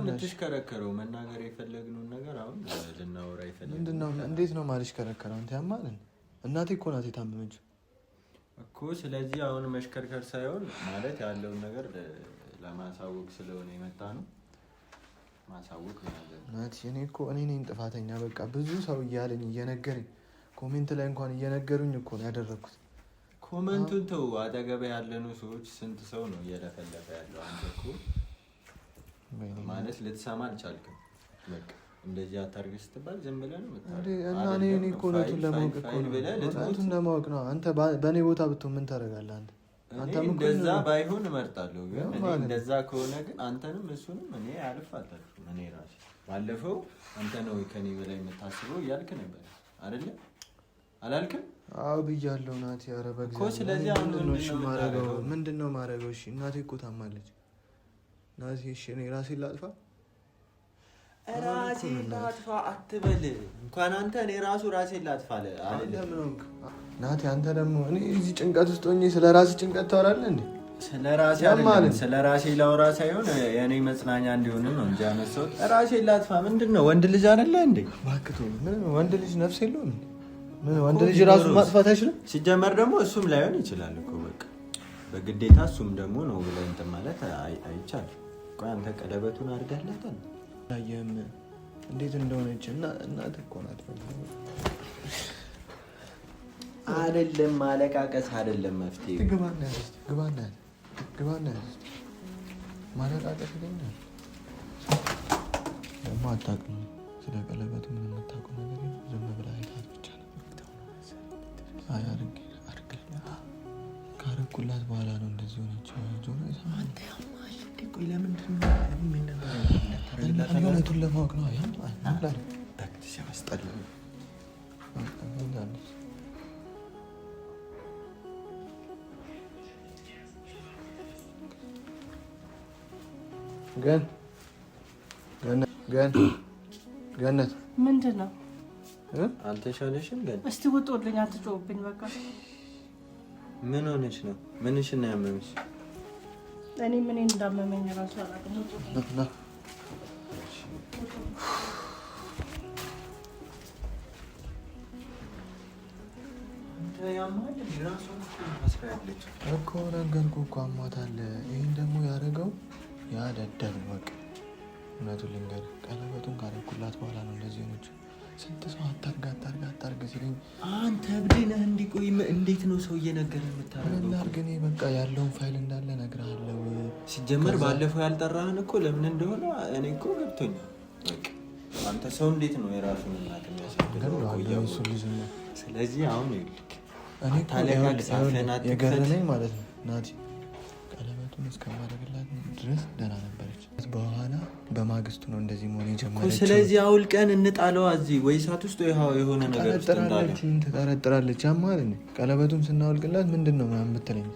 የምትሽከረከረው? መናገር የፈለግነውን ነገር አሁን ልናወራ ይፈልጋል። ምንድነው? እንዴት ነው ማልሽከረከረው? አንተ ያማልን? እናቴ እኮ ናት የታመመችው እኮ። ስለዚህ አሁን መሽከርከር ሳይሆን ማለት ያለውን ነገር ለማሳወቅ ስለሆነ የመጣ ነው። ማሳወቅ ናት። እኔ ነኝ ጥፋተኛ። በቃ ብዙ ሰው እያለኝ እየነገረኝ ኮሜንት ላይ እንኳን እየነገሩኝ እኮ ነው ያደረኩት። ኮሜንቱን ተው፣ አጠገብ ያለኑ ሰዎች ስንት ሰው ነው እየለፈለፈ ያለው? አንተ እኮ ማለት ልትሰማ አልቻልክም። በቃ እንደዚህ አታርግ ስትባል ዝም ብለህ ነው እና እኔ እኮ እውነቱን ለማወቅ እኮ ነው። እውነቱን ለማወቅ ነው። አንተ በእኔ ቦታ ብትሆን ምን ታደርጋለህ አንተ? እንደዛ ባይሆን እመርጣለሁ፣ ግን እንደዛ ከሆነ ግን አንተንም እሱንም እኔ አልፋታችሁም። እኔ ራሴ ባለፈው አንተ ነው ከኔ በላይ የምታስበው እያልክ ነበር አይደለ? አላልክም? አዎ ብያለሁ ናቲ። ኧረ በእግዚአብሔር ስለዚህ አሁን ምንድን ነው ማድረገው? እሺ እናቴ እኮ ታማለች ናቲ። እሺ እኔ ራሴን ላጥፋ? ራሴን ላጥፋ አትበል። እንኳን አንተ እኔ ራሴን ላጥፋ አይደለም ናቲ። አንተ ደግሞ እኔ እዚህ ጭንቀት ውስጥ ሆኜ ስለ ራሴ ጭንቀት ታወራለህ እንዴ? ስለ ራሴ ላውራ ሳይሆን የኔ መጽናኛ እንዲሆን ነው እንጂ አነሳሁት። ራሴን ላጥፋ ምንድን ነው? ወንድ ልጅ አይደለ እንዴ? እባክህ ወንድ ልጅ ነፍስ የለውም? ወንድ ልጅ ራሱን ማጥፋት አይችልም? ሲጀመር ደግሞ እሱም ላይሆን ይችላል እኮ በቃ በግዴታ እሱም ደግሞ ነው ብለህ እንትን ማለት አይቻልም። ቆይ አንተ ቀለበቱን አድርጋለታል አየህም እንዴት እንደሆነች እና እናት እኮ ናት። አይደለም ማለቃቀስ አይደለም መፍትሄ። ግባና ማለቃቀስ ይገኛል። ደግሞ አታውቅም ስለ ቀለበቱ ምን የምታውቀው ነገር የለም። ዝም ብለህ አይታት ብቻ ነው። ካረኩላት በኋላ ነው እንደዚህ ሆነች። ቆይ ለምንድን ነው እውነቱን ለማወቅ ነው። ገነት ምንድን ነው? አልተሻለሽም? እስቲ ውጡልኝ፣ አትጮህብኝ። በቃ ምን ሆነሽ ነው? ምንሽ ነው ያመመሽ? እኔ ምን እንዳመመኝ ራሱ አላውቅም። እኮ ነገርኩህ እኮ አሟታል። ይህን ደግሞ ያደረገው ያ ደደብ በቃ እውነቱን ልንገርህ፣ ቀለበቱን ካረኩላት በኋላ ነው እንደዚህ ሆነች። ስንት ሰው አታርግ ሲለኝ አንተ እብድ ነህ። እንዲቆይ እንዴት ነው ሰው እየነገረህ የምታደርገው? ላድርግ እኔ በቃ ያለውን ፋይል እንዳለ እነግርሃለሁ። ሲጀመር ባለፈው ያልጠራህን እኮ ለምን እንደሆነ እኔ እኮ ገብቶኛል። በቃ አንተ ሰው እንዴት ነው የራሱን እናት የሚያሳድገው? ስለዚህ አሁን ይልክ እኔ የገረመኝ ማለት ነው ናቲ ቀለበቱን እስከማደርግላት ድረስ ደህና ነበረች። በኋላ በማግስቱ ነው እንደዚህ መሆን የጀመረችው። ስለዚህ አውልቀን እንጣለዋ እዚህ ወይ እሳት ውስጥ የሆነ ነገር ትጠረጥራለች። ያማል ቀለበቱን ስናወልቅላት ምንድን ነው ምናምን ብትለኝ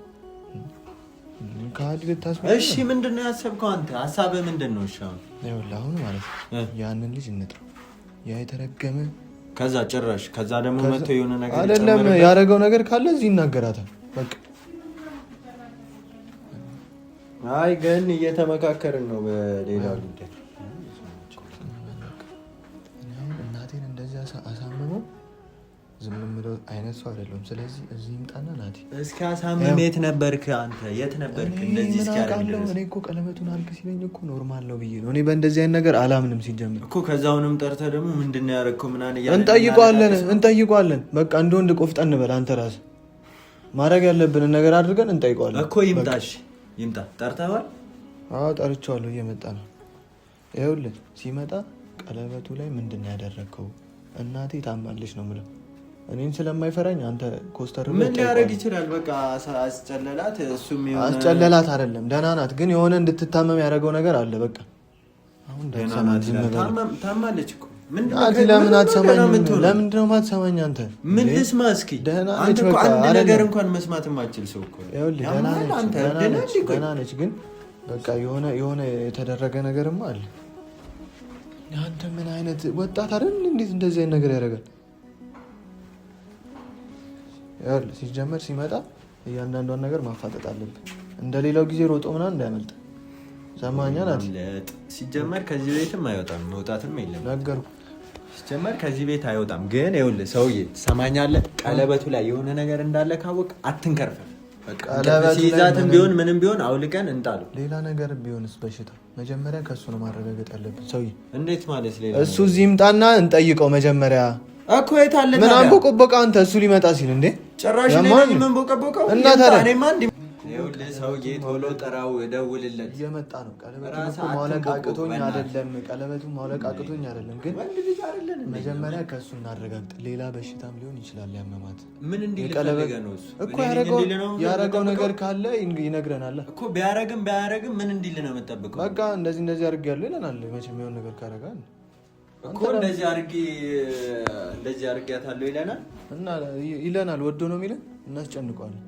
ከአዲ ልታስብ። እሺ ምንድን ነው ያሰብከው አንተ? ሀሳብህ ምንድን ነው? እሺ አሁን ማለት ነው ያንን ልጅ እንጥራው፣ ያ የተረገመ ከዛ ጭራሽ ከዛ ደግሞ መጥቶ የሆነ ነገር አይደለም ያደረገው ነገር ካለ እዚህ ይናገራታል። በቃ አይ ግን እየተመካከርን ነው በሌላ ጉዳይ። እናቴን እንደዚህ አሳምመው ዝም ብለው አይነት ሰው አይደለም። ስለዚህ እዚህ ይምጣና ናቲ እስኪ አሳምም። የት ነበርክ አንተ? የት ነበርክ? እንደዚህ እስኪ አደረገ። እኔ እኮ ቀለበቱን አድርግ ሲለኝ እኮ ኖርማል ነው ብዬ ነው። እኔ በእንደዚህ አይነት ነገር አላምንም ሲጀምር እኮ። ከዛውንም ጠርተህ ደግሞ ምንድነው ያደረግከው ምናምን እያለ እንጠይቀዋለን። በቃ እንደ ወንድ ቆፍጠን በል አንተ ራስህ። ማድረግ ያለብንን ነገር አድርገን እንጠይቀዋለን እኮ። ይምጣሽ ይምጣ። ጠርተዋል? አዎ ጠርቼዋለሁ፣ እየመጣ ነው። ይኸውልህ ሲመጣ ቀለበቱ ላይ ምንድን ነው ያደረግከው? እናቴ ታማለች ነው የምለው። እኔን ስለማይፈራኝ አንተ ኮስተር ምን ሊያደርግ ይችላል? በቃ አስጨለላት። እሱም የሆነ አስጨለላት አይደለም ደህና ናት፣ ግን የሆነ እንድትታመም ያደረገው ነገር አለ። በቃ አሁን ታማለች እኮ። ለምን አትሰማኝም? ለምንድን ነው የማትሰማኝ አንተ? ምን ልስማ እስኪ? አንተ እኮ አንድ ነገር እንኳን መስማት የማትችል ሰው እኮ። ደህና ነች፣ ግን በቃ የሆነ የተደረገ ነገርማ አለ። አንተ ምን አይነት ወጣት አይደል? እንዴት እንደዚህ አይነት ነገር ያደርጋል? ሲጀመር ሲመጣ እያንዳንዷን ነገር ማፋጠጥ አለብን። እንደሌላው ጊዜ ሮጦ ምናምን እንዳያመልጥ። ሰማኛል አለ ሲጀመር ከዚህ ቤትም አይወጣም መውጣትም የለም ነገርኩህ። ሲጀመር ከዚህ ቤት አይወጣም። ግን ይኸውልህ ሰውዬ ትሰማኛለህ? ቀለበቱ ላይ የሆነ ነገር እንዳለ ካወቅ አትንከርፈን። ሲይዛትም ቢሆን ምንም ቢሆን አውልቀን እንጣለው። ሌላ ነገር ቢሆንስ በሽታ መጀመሪያ ከእሱ ነው ማረጋገጥ ያለብን። ሰውዬ እንዴት ማለት ሌላ እሱ እዚህ ይምጣና እንጠይቀው መጀመሪያ እኮ የት አለ ምን አንቦቀቦቀ አንተ እሱ ሊመጣ ሲል እንዴ ጭራሽ ለኔ ምን ቦቀቦቀው እና ታዲያ እኔማ እንዴ ይኸውልህ ሰውዬ ቶሎ ጥራው እደውልለት እየመጣ ነው። ቀለበቱን ማውለቅ አቅቶኝ አይደለም ቀለበቱን ማውለቅ አቅቶኝ አይደለም፣ ግን መጀመሪያ ከእሱ እናረጋግጥ። ሌላ በሽታም ሊሆን ይችላል ያመማት። ምን እንዲልፈልገ ነው እሱ እኮ ያረገው ነገር ካለ ይነግረናል እኮ። ቢያረግም ምን እንዲል ነው የምጠብቀው? በቃ እንደዚህ አድርጌያለሁ ይለናል። መቼም የሆነ ነገር ካረጋ እኮ እንደዚህ አድርጌያታለሁ ይለናል እና ይለናል። ወዶ ነው የሚለን እናስጨንቀዋለን።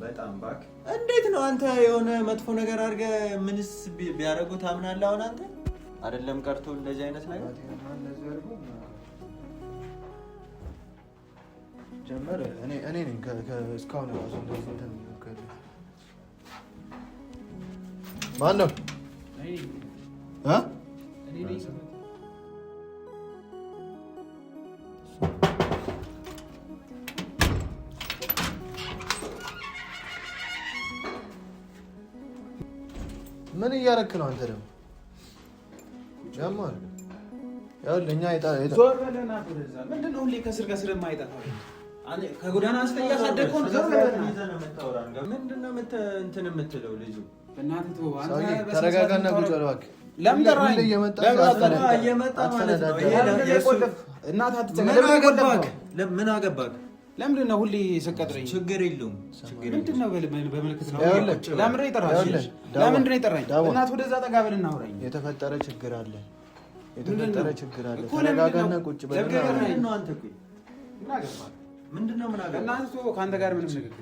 በጣም ባክ እንዴት ነው አንተ የሆነ መጥፎ ነገር አድርገህ ምንስ ቢያደርጉት አምናለህ? አሁን አንተ አይደለም ቀርቶ እንደዚህ አይነት ነገር ጀመረ። እኔ ነኝ እስካሁን ራሱ እንደዚህ እንትን ማን ነው ምን እያረክ ነው አንተ? ደግሞ ጀማል ያው ለኛ ዞር በለና ወደዛ። ምንድነው ሁሌ ከስር የማይጠፋው? ከጎዳና አስተያ ያሳደግከው ነው። ዞር በለና ምንድነው እንትን የምትለው ልጁ? በእናትህ ተው አንተ። ተረጋጋና ቁጭ በል እባክህ። ለምን ጠራኸኝ? እየመጣ ማለት ነው። እናትህ አትጨቀጭቅ። ምን አገባህ? ለምንድን ነው ሁሌ ሰቀጥረኝ? ችግር የለውም። ምንድን ነው በምልክት ነው? ለምንድን ነው የጠራኸኝ? እናትህ ወደዛ ጠጋ በልና አውራኝ። የተፈጠረ ችግር አለ። ተረጋጋና ቁጭ በል። ምንድነው ምን አገባህ? እናትህ ከአንተ ጋር ምንም ንግግር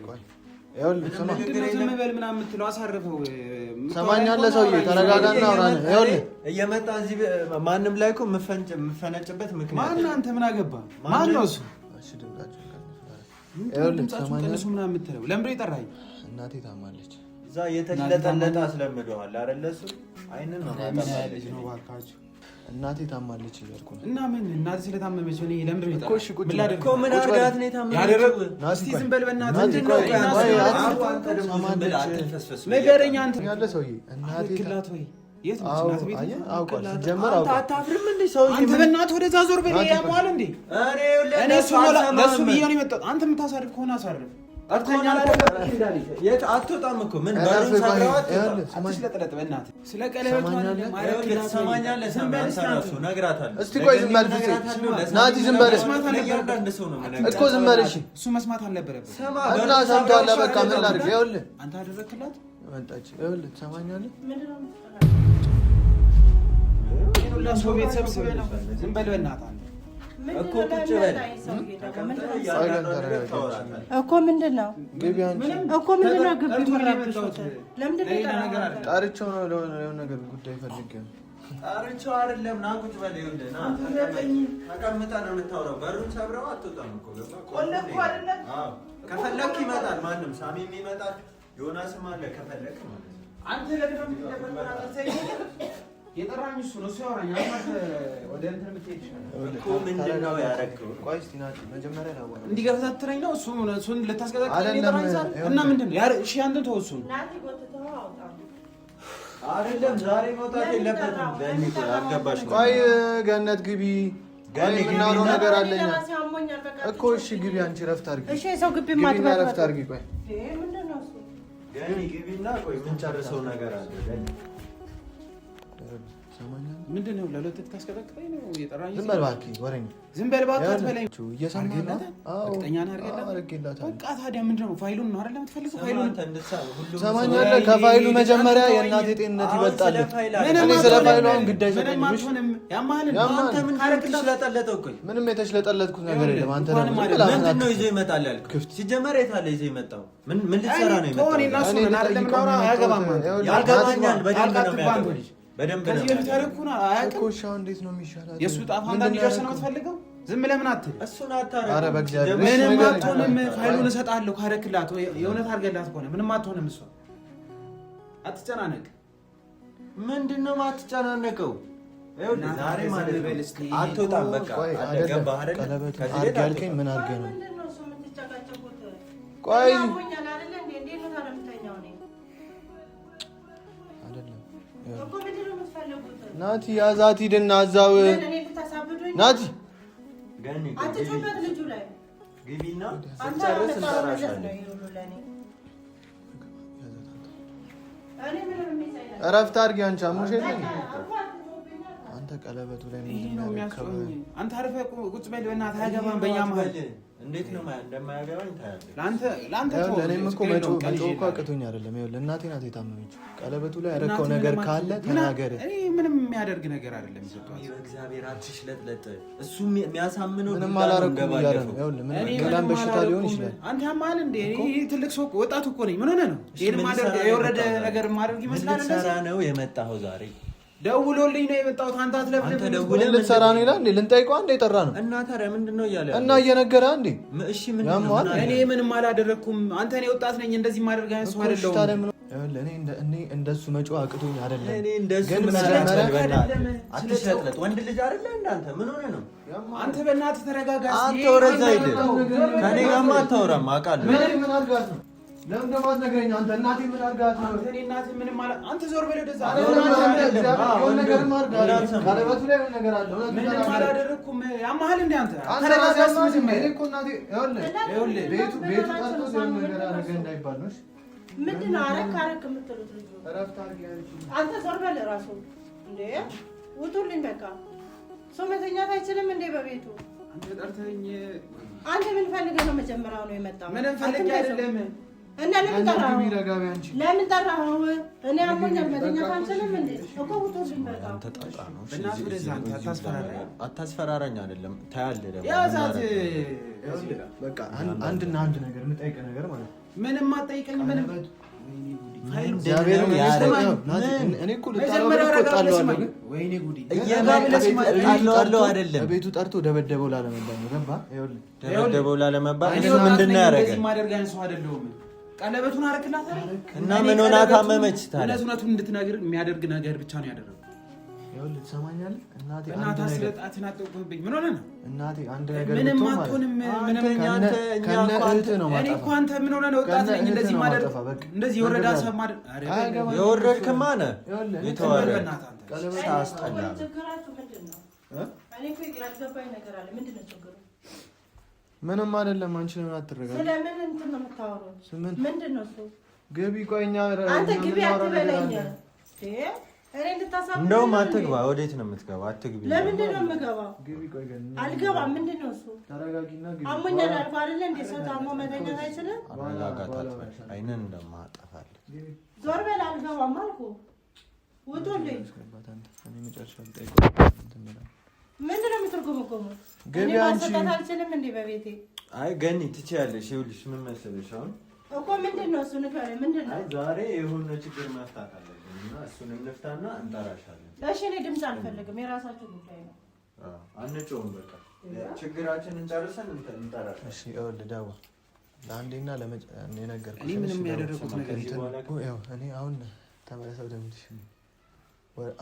ዝም በል ምናምን የምትለው አሳርፈው። ሰማኛለህ ሰውዬ ተረጋጋና አውራኝ። ይኸውልህ እየመጣ እዚህ ማንም ላይ እኮ የምፈነጭበት ምክንያት ማነው? አንተ ምን አገባህ? ማነው እሱ? ቀንሱ ምናምን የምትለው ለምንድን ነው የጠራኸኝ? እናቴ ታማለች። እዛ የተለጠለጠ አስለምደዋል አይደለ? እሱ አይንን ነው ማለት ነው። እባካችሁ እናቴ ታማለች እያልኩ ነው። እና ምን እናቴ ስለታመመች እኔ ለምንድን ነው የጠራኸኝ? ምን ላድርግ እኮ ምን አድርጋት ነው የታመመችው? እስኪ ዝም በል በእናትህ። ምንድን ነው ንገረኝ አንተ ያለ ሰውዬ። እናቴ ክላት ወይ የት ነው እናት ቤት? አውቃለሁ ጀመር አውቃለሁ። አታፍርም እንዴ ሰውዬ? አንተ በእናትህ ወደዛ ዞር በል። ያሟል እንዴ? እኔ እሱ ለሱ ብዬ ነው የመጣሁት። አንተ የምታሳርፍ ከሆነ አሳርፍ። አትወጣም እኮ ምን በሩን ሰብረዋት አትሽለጥለጥ። በእናትህ ስለ ቀለበቱ ትሰማኛለህ? እነግራታለሁ። እስቲ ቆይ ዝም በል ናቲ፣ ዝም በል እኮ ዝም በል። እሺ እሱ መስማት አልነበረብህም እና ሰምተዋል። በቃ ምን ላድርግ? ይኸውልህ አንተ አደረክላት መጣች። ይኸውልህ ትሰማኛለህ? ሰው ቤት ሰብስበህ ነው። ዝም በል በእናትህ እኮ ቁጭ በል እኮ ምንድን ነው እኮ ምንድን ነው? ግቢ ለምንድን ነው ጠርቼው ነው ለሆነ ነገር ጉዳይ ፈልጌ ነው። ጠርቼው አይደለም። ና ቁጭ በል። ይኸውልህ ና ተቀምጠህ ነው የምታወራው። በሩን ሰብረው አትወጣም እኮ ቆለፍኩ አይደለም። ከፈለክ ይመጣል። ማንም ሳሚም ይመጣል። ዮናስም አለ ከፈለክ ማለት ነው። አንተ ለምን የጠራኝ እሱ ነው። እሱ ያወራኛል። ወደ እንትን የምትሄድ ይችላል እኮ ምንድን ነው ያደረገው? ቆይ እስኪ ናቲ መጀመሪያ ላወራ እንዲገፈታትረኝ ነው እሱን ልታስገዛኝ የጠራኝ ዛሬ እና ምንድን ነው እሺ አንተን ተወው። እሱን አይደለም ዛሬ መውጣት የለበትም። ገኒ አልገባሽ? ቆይ ገነት ግቢ። ገኒ ምናለው ነገር አለኝ እኮ። እሺ ግቢ አንቺ ረፍት አድርጊ። እሺ ሰው ግቢ ማጥፋት ረፍት አድርጊ። ቆይ ምንድን ነው እሱ? ገኒ ግቢና ቆይ ምን ጨርሰው ነገር አለ። ገኒ ምንድን ነው ለሁለት ታስቀጠቅጠኝ ነው የጠራኝ? ዝም በል እባክህ ወሬኛ። ዝም በል እባክህ አትበለኝ። እየሰማህ ነው? እርግጠኛ ነህ? አድርጌላታለሁ። በቃ ታዲያ ምንድን ነው ፋይሉን ነው አይደል የምትፈልገው? ፋይሉን ሰማኛለህ? ከፋይሉ መጀመሪያ የእናቴ ጤንነት ይበልጣል። እኔ ስለ ፋይሉ አሁን ግዳይ ሰጠኝ። ምንም የተሽለጠለጥኩት ነገር የለም። አንተ ምንድን ነው ይዞ ይመጣል ያልኩህ? ሲጀመር የት አለ ይዞ የመጣው? ምን ልትሰራ ነው የመጣው? ያገባኛል በደንብ ነው በደንብ ከዚህ በፊት ያደረኩና አያውቅም እኮ። ሻው እንዴት ነው የሚሻለው? የሱ ጣፋ እንዲደርስ ነው የምትፈልገው? ዝም ብለህ ምን አትል። እሱን አታረግ። ኧረ በእግዚአብሔር ምንም አትሆንም። ፋይሉን እሰጥሃለሁ ካረክላት ወይ የእውነት አድርገላት ከሆነ ምንም አትሆንም። እሷ አትጨናነቅ። ምንድነው ማትጨናነቀው? ዛሬ ማለት ነው አትወጣም። በቃ አደገባህ አይደል? አድርግ ያልከኝ ምን አድርገህ ነው? ቆይ ናቲ ያዛት ሂድና እዛው ናቲ አትጩበት ልጁ ላይ ግቢና ስንጨርስ እንጠራሻለን። እረፍት አድርጊ አንቺ አሞሽ የለም አንተ ቀለበቱ ላይ ምንድን ነው የሚያስቆኝ? አንተ አርፈህ ቁጭ በል በእናትህ አያገባም። በእኛ መሀል እንዴት ነው እንደማያገባኝ ታያለህ። ለአንተ እኔም እኮ መጮህ እኮ አቅቶኝ አይደለም። ይኸውልህ እናቴ ናት የታመመችው። ቀለበቱ ላይ ያደረከው ነገር ካለ ተናገር። እኔ ምንም የሚያደርግ ነገር አይደለም የሰጠኋት። በእግዚአብሔር አትሽለጥለጥ። እሱ የሚያሳምነው ምንም አላደረኩም እያለ ነው። ይኸውልህ ምን ገላም በሽታ ሊሆን ይችላል። አንተ ያማል እንዴ? ትልቅ ሰው ወጣቱ እኮ ነኝ። ምን ሆነህ ነው? ይሄን ማድረግ የወረደ ነገር ማድረግ ይመስላል። ምን ልትሰራ ነው የመጣኸው ዛሬ? ደውሎልኝ ነው የመጣሁት። አንተ አትለብልብ። አንተ ደውለህ ልትሰራ ነው ይላል እንዴ? ልንጠይቀው አንዴ የጠራ ነው እና ታዲያ ምንድነው እያለ እና እየነገረህ አንዴ? እሺ ምንድነው? እኔ ምንም አላደረኩም። አንተ እኔ ወጣት ነኝ። እንደዚህ ማድረግ አይነሱ አይደለም። እኔ እንደሱ መጮህ አቅቶኝ አይደለም። እኔ እንደሱ ምን አላደረገና አትሸጥለጥ። ወንድ ልጅ አይደለ እንዳንተ ምን ሆነ ነው? አንተ በእናትህ ተረጋጋ። አንተ ወረዛ አይደ ከኔ ጋርማ አታወራም አውቃለሁ። ምን አድርጋት ነው? ለምን ደግሞ አትነግረኝ? አንተ እናቴ ምን አድርጋት ነው? እኔ እናቴ ምንም ማለት አንተ ዞር በለው ወደዛ። የሆነ ነገር ማድረግ ቀለበቱ ላይ የሆነ ነገር አለ። ምንም አላደረኩም። ያማህል እንደ አንተ ተረጋጋስ። ምንም እኔ እኮ እናቴ ይኸውልህ ቤቱ ጠርቶ የሆነ ነገር አደረገ እንዳይባል ነው። ምንድን ነው አረክ የምትሉት? ልጁ እረፍት አድርጊ አንቺ። አንተ ዞር በል እራሱ እንዴ ውጡልኝ። በቃ ሰው መተኛት አይችልም እንዴ በቤቱ? አንተ ጠርተኸኝ አንተ ምን ፈልገህ ነው? መጀመሪያው ነው የመጣው። ምንም ፈልጌ አይደለም። እና ለምን ጠራኸው? ለምን ጠራኸው? እኔ አሞኛል መተኛት አልችልም እንዴ እኮ ውጡልኝ። በቃ አንተ ጠጣ ነው። በእናትህ ወደዛ አታስፈራራኝ አይደለም ታያለህ። ደግሞ ያዛት በቃ አንድና አንድ ነገር የምጠይቅህ ነገር ማለት ነው። ምንም አትጠይቀኝ። ምንም ቤቱ ጠርቶ ደበደበው ላለመባል ነው። ገባህ? ደበደበው ላለመባል ምንድን ነው ያደረገ? ቀለበቱን አረክላት እና ምን ሆና ታመመች? ታዲያ እውነቱን እንድትነግር የሚያደርግ ነገር ብቻ ነው ያደረገው። ይኸውልህ ትሰማኛለህ? እናቴ አንድ ነገር አትናጠቁብኝ። ምን ሆነ ነው? እናቴ አንድ ነገር ምንም አትሆንም። ምንም ከነ እህትህ ነው እኔ እኮ አንተ ምን ሆነ ነው? ወጣት ነኝ። እንደዚህ ማደር እንደዚህ የወረዳ ሰብ ማደር የወረድክማ ነህ። የተወረደ ቀለበት አስጠላ። ችግራችሁ ምንድን ነው? እኔ እኮ ያልገባኝ ነገር አለ። ምንድን ነው ችግሩ? ምንም አይደለም። አንቺ ለምን አትረጋግጥ? ስለምን እንትን ነው የምታወሩት? ምንድን ነው እሱ? ግቢ። ቆይ እኛ አንተ ግቢ አትበለኝ። እኔ እንድታሳብ እንደውም አትግባ። ወዴት ነው የምትገባው? አትግቢ። ለምንድን ነው የምገባው? ግቢ። ቆይ ግን አልገባም። ምንድን ነው እሱ? ተረጋጊና ግቢ። አሞኛል አልኩህ አይደለ? እንደ ሰው ታሞ መተኛት አይችልም። አይነን እንደማጠፋለህ ዞር በል። አልገባም አልኩህ። ውጡልኝ። ምንድን ነው የምትርጉምጉሙት? እኔ ማሰጣት አልችልም እንዴ በቤቴ? አይ ገኒ ትችያለሽ። ይኸውልሽ ምን መሰለሽ አሁን እኮ ምንድን ነው እሱ? ንገረኝ። ምንድን ነው? ዛሬ የሆነ ችግር መፍታት አለብን እና እሱን እንፍታና እንጠራሻለን። እሺ እኔ ድምፅ አልፈልግም። የራሳችሁ ጉዳይ ነው። አንጮህም። በቃ ችግራችንን ጨርሰን እንጠራሻለን። እሺ ይኸውልህ ደዋ ለአንዴና የነገርኩሽ እኔ ምንም ያደረኩት ነገር ይኸው እኔ አሁን ተመለሰው ደምልሽ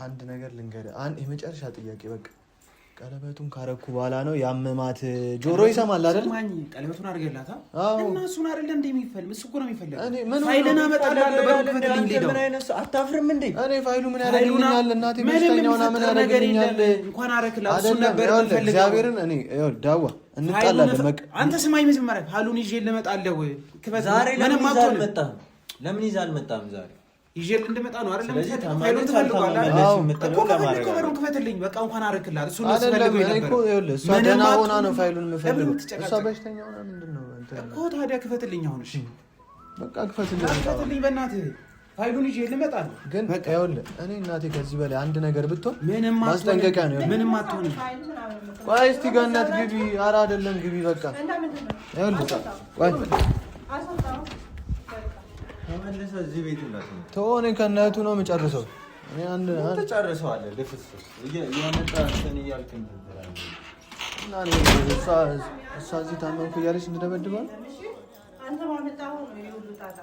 አንድ ነገር ልንገርህ። የመጨረሻ ጥያቄ በቃ ቀለበቱን ካረኩ በኋላ ነው ያመማት። ጆሮ ይሰማል አይደል? ማኝ ቀለበቱን አድርገላታ እና እሱን አይደል እንደ የሚፈልግ እሱ እኮ ነው የሚፈልግ። ፋይልን አመጣልሃለሁ በሩክፈትልኝ ሄደው አታፍርም እንዴ? እኔ ፋይሉ ምን ያደርግልኛል? እናቴ በሽተኛውና ምን ያደርግልኛል? እንኳን አረክላት እሱን ነበር የሚፈልገው። እግዚአብሔርን እኔ ዳዋ እንጣላለን። በቃ አንተ ስማኝ መጀመሪያ ፋይሉን ይዤ ልመጣለሁ። ክፈት። ዛሬ ለምን ይዘህ አልመጣህም? ለምን ይዘህ አልመጣህም ዛሬ? ይዤል እንደመጣ ነው አይደል? ስለዚህ ፋይሉን ትፈልጋለህ አይደል? ከበሩን ክፈትልኝ። በቃ እንኳን አረክላት እሱ ነው ስለፈልገው ነበር እኮ። ይኸውልህ እሷ ደህና ሆና ነው ፋይሉን የምፈልገው። እሷ በሽተኛ ሆና ምንድነው እኮ ታዲያ? ክፈትልኝ አሁን። እሺ በቃ ክፈትልኝ በእናትህ። ፋይሉን ይዤ ልመጣለሁ። ግን ይኸውልህ እኔ እናቴ ከዚህ በላይ አንድ ነገር ብትሆን ምንም ማስጠንቀቂያ ነው። ምንም አትሆንም። ቆይ እስቲ ገነት ግቢ። ኧረ አይደለም ግቢ። በቃ ይኸውልህ ቆይ ተመለሰ እዚህ ቤት እንዳትመጣ ተወው። ከእነቱ ነው የምጨርሰው። እኔ አንድ ተጨርሰዋለህ። ልፍስፍስ እያመጣ እንትን እያልክ እና እሷ እዚህ ታመምኩ እያለች እንደደበድባል። አንተ ማመጣው ነው የሁሉ ጣጣ